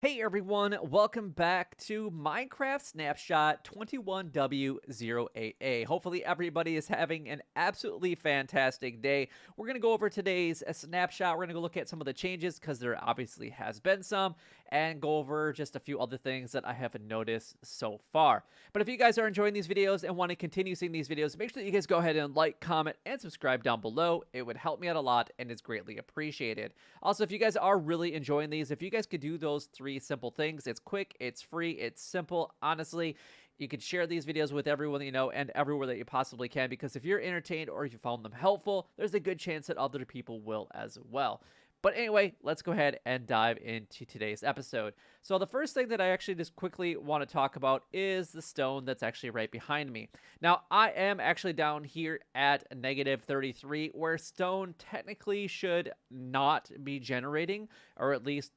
Hey everyone, welcome back to Minecraft Snapshot 21W08A. Hopefully everybody is having an absolutely fantastic day. We're going to go over today's snapshot. We're going to go look at some of the changes because there obviously has been some, and go over just a few other things that I haven't noticed so far. But if you guys are enjoying these videos and want to continue seeing these videos, make sure that you guys go ahead and like, comment, and subscribe down below. It would help me out a lot and is greatly appreciated. Also, if you guys are really enjoying these, if you guys could do those three simple things, it's quick, it's free, it's simple. Honestly, you could share these videos with everyone that you know and everywhere that you possibly can, because if you're entertained or if you found them helpful, there's a good chance that other people will as well. But anyway, let's go ahead and dive into today's episode. So the first thing that I actually just quickly want to talk about is the stone that's actually right behind me. Now, I am actually down here at -33, where stone technically should not be generating, or at least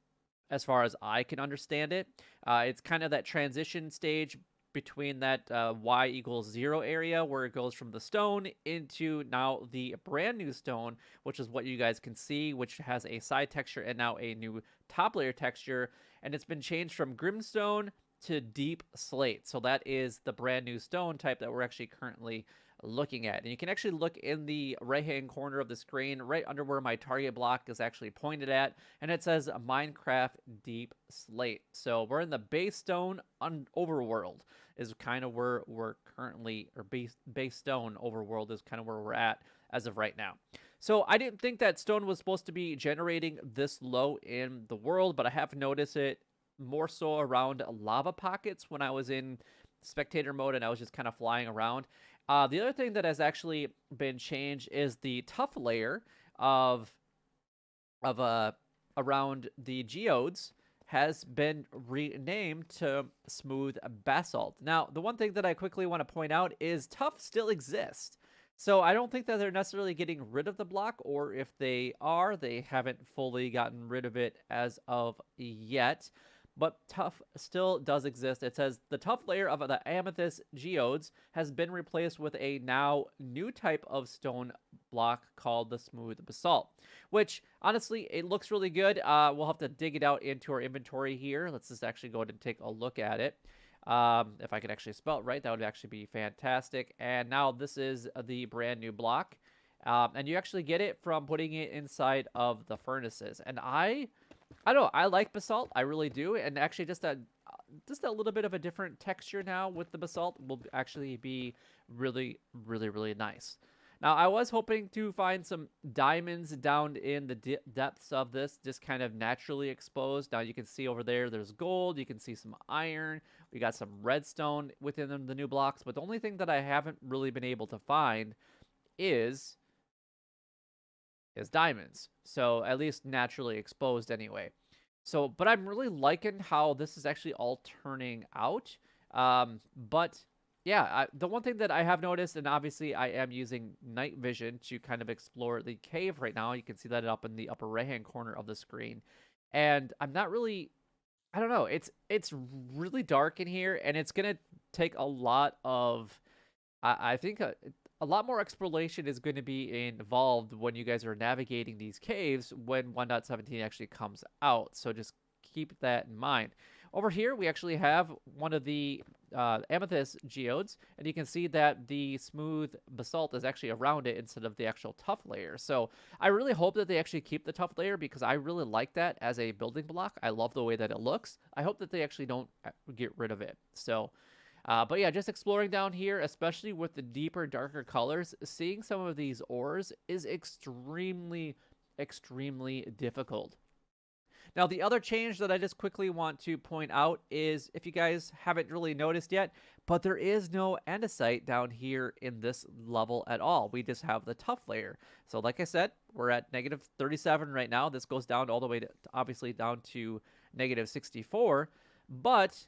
as far as I can understand it. It's kind of that transition stage between that y equals 0 area where it goes from the stone into now the brand new stone, which is what you guys can see, which has a side texture and now a new top layer texture. And it's been changed from Grimstone to Deep Slate. So that is the brand new stone type that we're actually currently looking at. And you can actually look in the right hand corner of the screen right under where my target block is actually pointed at, and it says Minecraft Deep Slate. So we're in the base stone overworld is kind of where we're currently, or base stone overworld is kind of where we're at as of right now. So I didn't think that stone was supposed to be generating this low in the world, but I have noticed it more so around lava pockets when I was in spectator mode and I was just kind of flying around. The other thing that has actually been changed is the tough layer of around the geodes has been renamed to smooth basalt. Now, the one thing that I quickly want to point out is tough still exists. So I don't think that they're necessarily getting rid of the block, or if they are, they haven't fully gotten rid of it as of yet. But tough still does exist. It says the tough layer of the Amethyst Geodes has been replaced with a now new type of stone block called the smooth basalt, which honestly, it looks really good. We'll have to dig it out into our inventory here. Let's just actually go ahead and take a look at it. If I could actually spell it right, that would actually be fantastic. And now this is the brand new block. And you actually get it from putting it inside of the furnaces. And I don't know, I like basalt, I really do, and actually just a little bit of a different texture now with the basalt will actually be really, really, really nice. Now, I was hoping to find some diamonds down in the depths of this, just kind of naturally exposed. Now, you can see over there's gold, you can see some iron, we got some redstone within the new blocks, but the only thing that I haven't really been able to find is diamonds. So at least naturally exposed anyway. So, but I'm really liking how this is actually all turning out. But yeah, the one thing that I have noticed, and obviously I am using night vision to kind of explore the cave right now. You can see that up in the upper right hand corner of the screen. And I'm not really, I don't know, it's really dark in here, and it's going to take a lot of, I think a lot more exploration is going to be involved when you guys are navigating these caves when 1.17 actually comes out. So just keep that in mind. Over here, we actually have one of the Amethyst Geodes, and you can see that the smooth basalt is actually around it instead of the actual tough layer. So I really hope that they actually keep the tough layer, because I really like that as a building block. I love the way that it looks. I hope that they actually don't get rid of it. So but yeah, just exploring down here, especially with the deeper, darker colors, seeing some of these ores is extremely, extremely difficult. Now, the other change that I just quickly want to point out is, if you guys haven't really noticed yet, but there is no andesite down here in this level at all. We just have the tough layer. So like I said, we're at -37 right now. This goes down all the way to, obviously, down to -64, but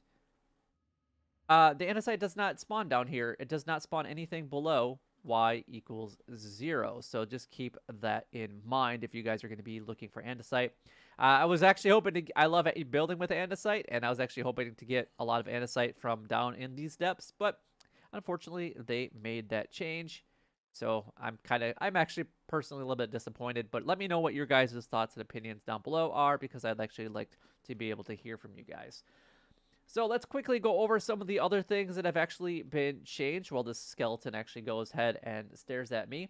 the andesite does not spawn down here. It does not spawn anything below y equals 0. So just keep that in mind if you guys are going to be looking for andesite. I was actually hoping to, I love building with andesite, and I was actually hoping to get a lot of andesite from down in these depths, but unfortunately they made that change. So I'm actually personally a little bit disappointed, but let me know what your guys' thoughts and opinions down below are, because I'd actually like to be able to hear from you guys. So let's quickly go over some of the other things that have actually been changed while this skeleton actually goes ahead and stares at me.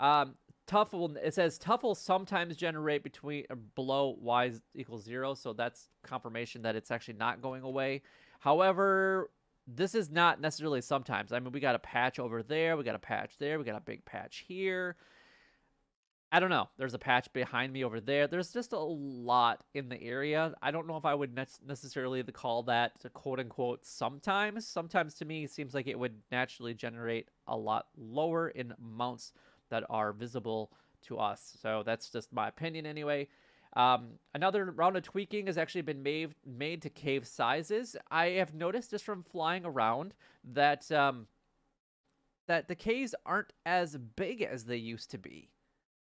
It says tough will sometimes generate between below y equals 0, so that's confirmation that it's actually not going away. However, this is not necessarily sometimes. I mean, we got a patch over there, we got a patch there, we got a big patch here. I don't know. There's a patch behind me over there. There's just a lot in the area. I don't know if I would necessarily call that quote unquote sometimes. Sometimes to me seems like it would naturally generate a lot lower in amounts that are visible to us. So that's just my opinion anyway. Another round of tweaking has actually been made to cave sizes. I have noticed just from flying around that that the caves aren't as big as they used to be.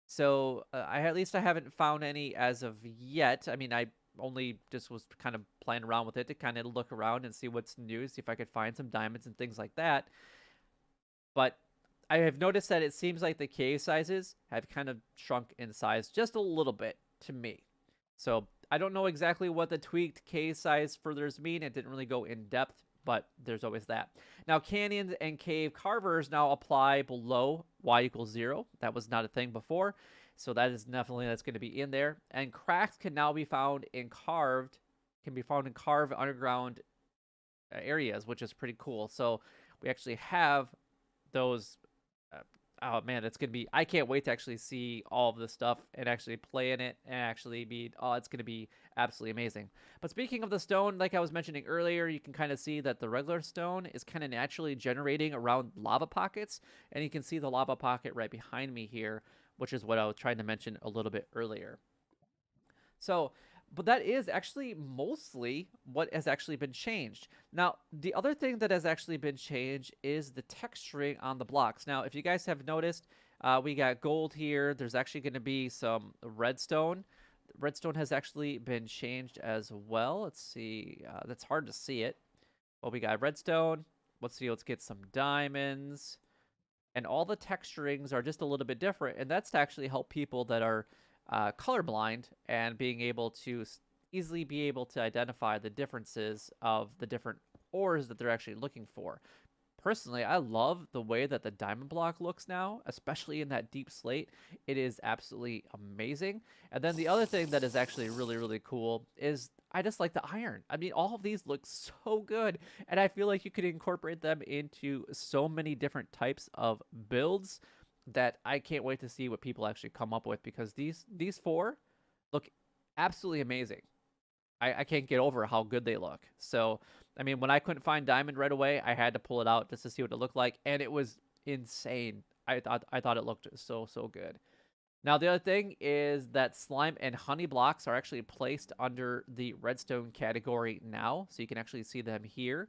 So at least I haven't found any as of yet. I mean, I only just was kind of playing around with it to kind of look around and see what's new, see if I could find some diamonds and things like that. But I have noticed that it seems like the cave sizes have kind of shrunk in size just a little bit to me. So I don't know exactly what the tweaked cave size furthers mean. It didn't really go in depth, but there's always that. Now, canyons and cave carvers now apply below y equals 0. That was not a thing before, so that is definitely that's going to be in there. And cracks can now be found in carved underground areas, which is pretty cool. So we actually have those. Oh man, it's gonna be. I can't wait to actually see all of this stuff and actually play in it and actually be. Oh, it's gonna be absolutely amazing. But speaking of the stone, like I was mentioning earlier, you can kind of see that the regular stone is kind of naturally generating around lava pockets, and you can see the lava pocket right behind me here, which is what I was trying to mention a little bit earlier. So, but that is actually mostly what has actually been changed. Now, the other thing that has actually been changed is the texturing on the blocks. Now, if you guys have noticed, we got gold here. There's actually going to be some redstone. Redstone has actually been changed as well. Let's see. That's hard to see it. Well, we got redstone. Let's see. Let's get some diamonds. And all the texturings are just a little bit different. And that's to actually help people that are colorblind and being able to easily be able to identify the differences of the different ores that they're actually looking for. Personally, I love the way that the diamond block looks now, especially in that deep slate. It is absolutely amazing. And then the other thing that is actually really, really cool is I just like the iron. I mean, all of these look so good, and I feel like you could incorporate them into so many different types of builds that I can't wait to see what people actually come up with, because these four look absolutely amazing. I can't get over how good they look. So, I mean, when I couldn't find diamond right away, I had to pull it out just to see what it looked like, and it was insane. I thought it looked so good. Now, the other thing is that slime and honey blocks are actually placed under the redstone category now, so you can actually see them here.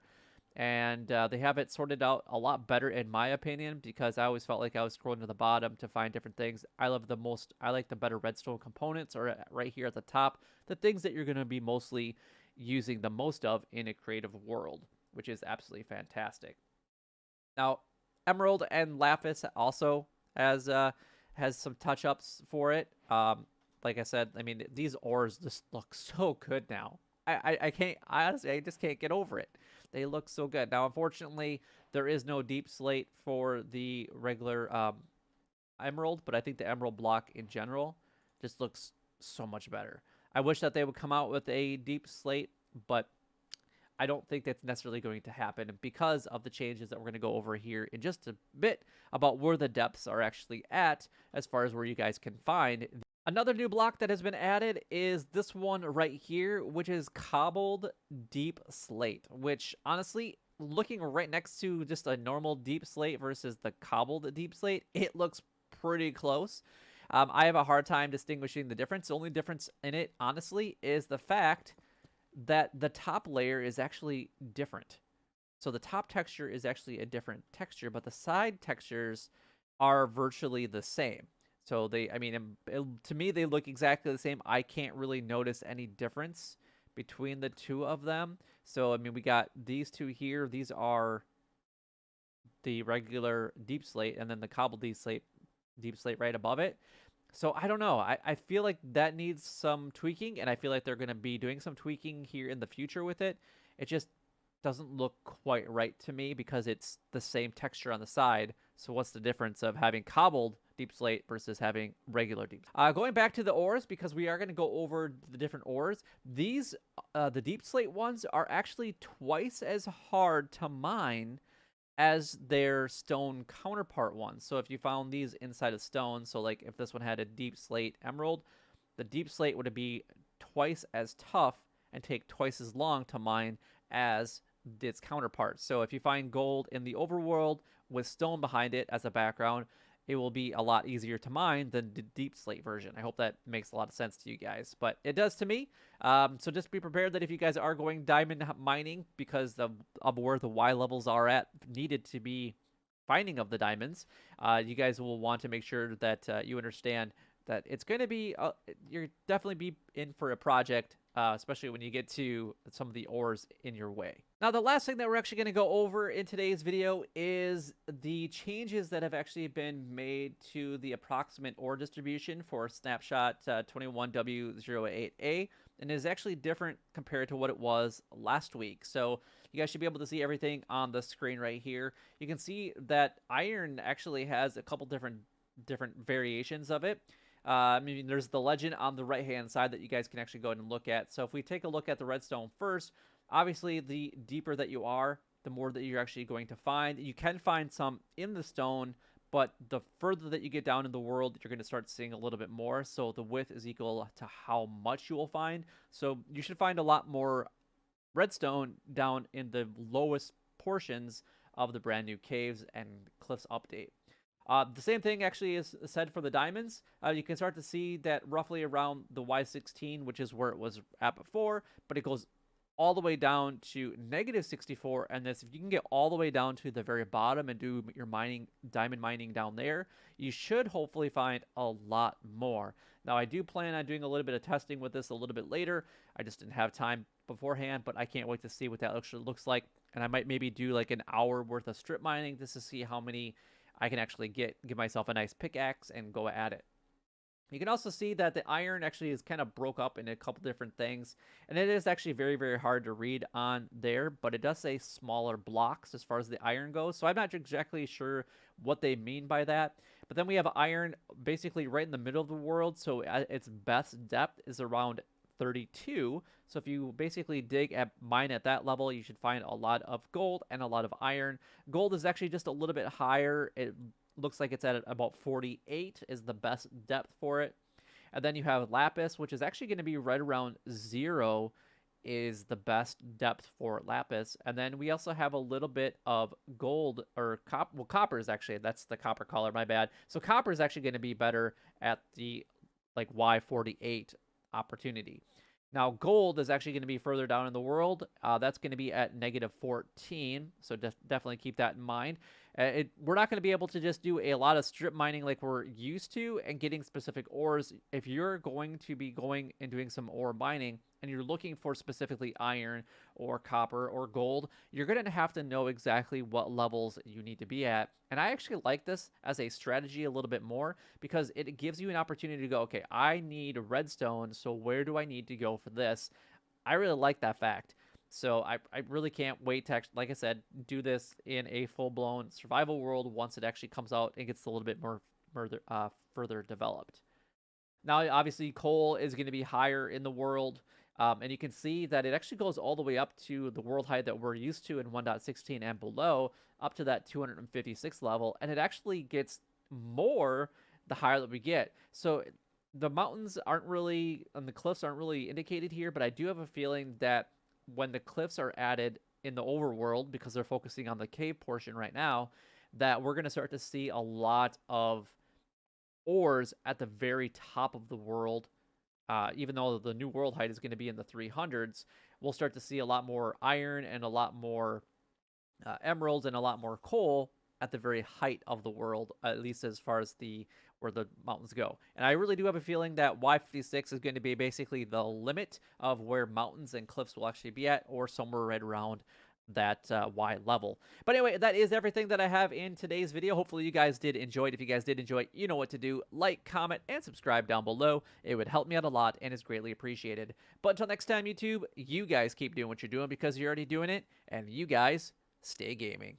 And they have it sorted out a lot better in my opinion, because I always felt like I was scrolling to the bottom to find different things. I like the better redstone components are right here at the top, the things that you're going to be mostly using the most of in a creative world, which is absolutely fantastic. Now, emerald and lapis also has some touch-ups for it. Like I said, I mean, these ores just look so good now. I can't, honestly, I just can't get over it. They look so good. Now, unfortunately, there is no deep slate for the regular emerald, but I think the emerald block in general just looks so much better. I wish that they would come out with a deep slate, but I don't think that's necessarily going to happen because of the changes that we're going to go over here in just a bit about where the depths are actually at as far as where you guys can find. Another new block that has been added is this one right here, which is Cobbled Deep Slate, which honestly, looking right next to just a normal deep slate versus the Cobbled Deep Slate, it looks pretty close. I have a hard time distinguishing the difference. The only difference in it, honestly, is the fact that the top layer is actually different. So the top texture is actually a different texture, but the side textures are virtually the same. So I mean, to me, they look exactly the same. I can't really notice any difference between the two of them. So, I mean, we got these two here. These are the regular deep slate and then the cobbled deep slate right above it. So I don't know. I feel like that needs some tweaking, and I feel like they're going to be doing some tweaking here in the future with it. It just doesn't look quite right to me because it's the same texture on the side. So what's the difference of having cobbled deep slate versus having regular deep? Going back to the ores, because we are going to go over the different ores. These, the deep slate ones are actually twice as hard to mine as their stone counterpart ones. So if you found these inside of stone, so like if this one had a deep slate emerald, the deep slate would be twice as tough and take twice as long to mine as its counterpart. So if you find gold in the overworld with stone behind it as a background, it will be a lot easier to mine than the deep slate version. I hope that makes a lot of sense to you guys, but it does to me. So just be prepared that if you guys are going diamond mining because of where the Y levels are at needed to be finding of the diamonds, you guys will want to make sure that you understand that it's going to be, you're definitely be in for a project, especially when you get to some of the ores in your way. Now, the last thing that we're actually going to go over in today's video is the changes that have actually been made to the approximate ore distribution for Snapshot 21W08A, and is actually different compared to what it was last week. So you guys should be able to see everything on the screen right here. You can see that iron actually has a couple different variations of it. I mean, there's the legend on the right-hand side that you guys can actually go ahead and look at. So if we take a look at the redstone first, obviously the deeper that you are, the more that you're actually going to find. You can find some in the stone, but the further that you get down in the world, you're going to start seeing a little bit more. So the width is equal to how much you will find. So you should find a lot more redstone down in the lowest portions of the brand new caves and cliffs update. The same thing actually is said for the diamonds. You can start to see that roughly around the Y16, which is where it was at before, but it goes all the way down to -64. And this, if you can get all the way down to the very bottom and do your diamond mining down there, you should hopefully find a lot more. Now, I do plan on doing a little bit of testing with this a little bit later. I just didn't have time beforehand, but I can't wait to see what that actually looks like. And I might maybe do like an hour worth of strip mining just to see how many I can actually give myself a nice pickaxe and go at it. You can also see that the iron actually is kind of broke up into a couple different things, and it is actually very, very hard to read on there, but it does say smaller blocks as far as the iron goes, so I'm not exactly sure what they mean by that. But then we have iron basically right in the middle of the world, so its best depth is around 32. So if you basically mine at that level, you should find a lot of gold and a lot of iron. Gold is actually just a little bit higher. It looks like it's at about 48 is the best depth for it. And then you have Lapis, which is actually going to be right around 0 is the best depth for Lapis. And then we also have a little bit of gold or copper. Well, copper is actually, that's the copper color, my bad. So copper is actually going to be better at the like Y48 opportunity. Now, gold is actually going to be further down in the world. That's going to be at -14, so definitely keep that in mind. We're not going to be able to just do a lot of strip mining like we're used to and getting specific ores. If you're going to be going and doing some ore mining and you're looking for specifically iron or copper or gold, you're going to have to know exactly what levels you need to be at. And I actually like this as a strategy a little bit more because it gives you an opportunity to go, okay, I need redstone, so where do I need to go for this? I really like that fact. So I really can't wait to, like I said, do this in a full-blown survival world once it actually comes out and gets a little bit more further developed. Now, obviously, coal is going to be higher in the world, and you can see that it actually goes all the way up to the world height that we're used to in 1.16 and below, up to that 256 level, and it actually gets more the higher that we get. So the mountains aren't really, and the cliffs aren't really indicated here, but I do have a feeling that when the cliffs are added in the overworld, because they're focusing on the cave portion right now, that we're going to start to see a lot of ores at the very top of the world. Even though the new world height is going to be in the 300s, we'll start to see a lot more iron and a lot more emeralds and a lot more coal at the very height of the world, at least as far as where the mountains go. And I really do have a feeling that Y56 is going to be basically the limit of where mountains and cliffs will actually be at, or somewhere right around that Y level. But anyway, that is everything that I have in today's video. Hopefully you guys did enjoy it. If you guys did enjoy it, you know what to do. Like, comment, and subscribe down below. It would help me out a lot and is greatly appreciated. But until next time, YouTube, you guys keep doing what you're doing because you're already doing it, and you guys stay gaming.